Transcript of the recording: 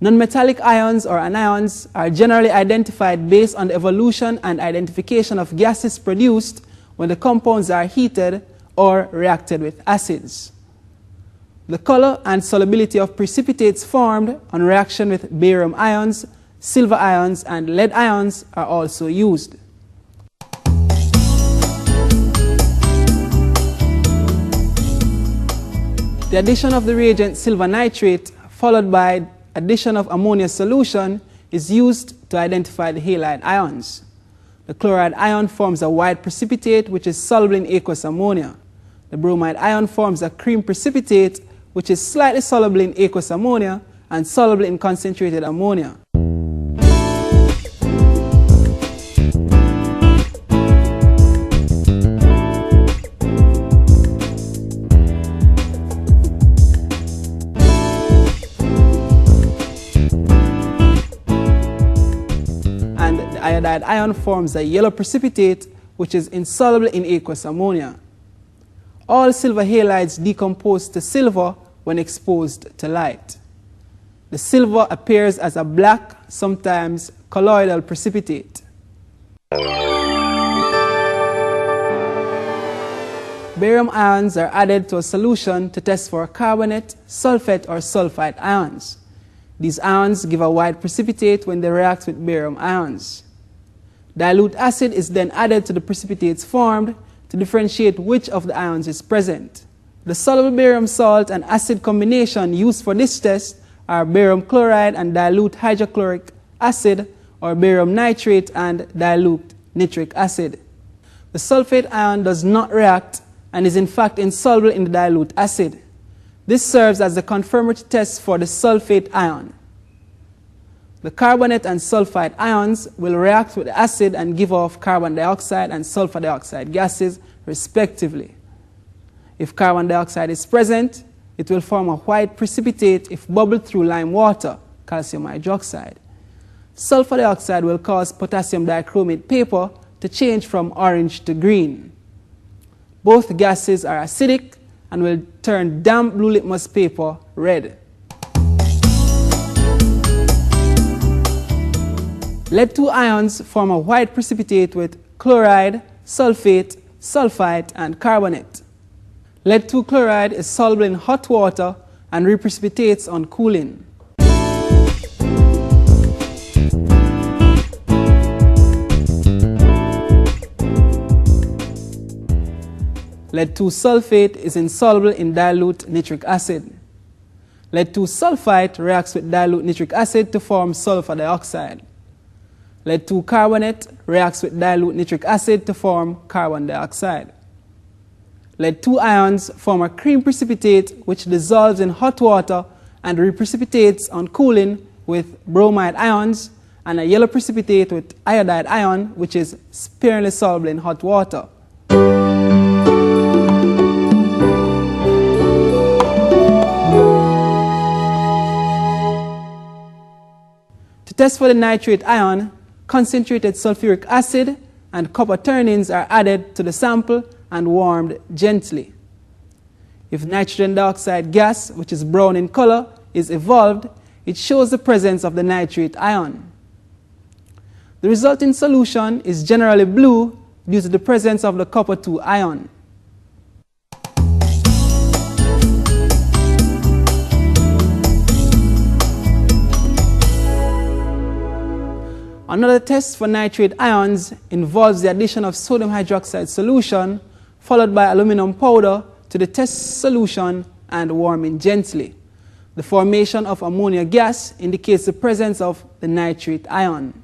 Non-metallic ions or anions are generally identified based on the evolution and identification of gases produced when the compounds are heated or reacted with acids. The color and solubility of precipitates formed on reaction with barium ions, silver ions, and lead ions are also used. The addition of the reagent silver nitrate followed by addition of ammonia solution is used to identify the halide ions. The chloride ion forms a white precipitate which is soluble in aqueous ammonia. The bromide ion forms a cream precipitate which is slightly soluble in aqueous ammonia and soluble in concentrated ammonia. Iodide ion forms a yellow precipitate which is insoluble in aqueous ammonia. All silver halides decompose to silver when exposed to light. The silver appears as a black, sometimes colloidal precipitate. Barium ions are added to a solution to test for carbonate, sulfate, or sulfite ions. These ions give a white precipitate when they react with barium ions. Dilute acid is then added to the precipitates formed to differentiate which of the ions is present. The soluble barium salt and acid combination used for this test are barium chloride and dilute hydrochloric acid, or barium nitrate and dilute nitric acid. The sulfate ion does not react and is in fact insoluble in the dilute acid. This serves as the confirmatory test for the sulfate ion. The carbonate and sulfite ions will react with the acid and give off carbon dioxide and sulfur dioxide gases, respectively. If carbon dioxide is present, it will form a white precipitate if bubbled through lime water, calcium hydroxide. Sulfur dioxide will cause potassium dichromate paper to change from orange to green. Both gases are acidic and will turn damp blue litmus paper red. Lead-2 ions form a white precipitate with chloride, sulfate, sulfite, and carbonate. Lead-2 chloride is soluble in hot water and reprecipitates on cooling. Lead-2 sulfate is insoluble in dilute nitric acid. Lead-2 sulfite reacts with dilute nitric acid to form sulfur dioxide. Lead-2 carbonate reacts with dilute nitric acid to form carbon dioxide. Lead-2 ions form a cream precipitate which dissolves in hot water and reprecipitates on cooling with bromide ions, and a yellow precipitate with iodide ion which is sparingly soluble in hot water. To test for the nitrate ion, concentrated sulfuric acid and copper turnings are added to the sample and warmed gently. If nitrogen dioxide gas, which is brown in color, is evolved, it shows the presence of the nitrate ion. The resulting solution is generally blue due to the presence of the copper-2 ion. Another test for nitrate ions involves the addition of sodium hydroxide solution followed by aluminum powder to the test solution and warming gently. The formation of ammonia gas indicates the presence of the nitrate ion.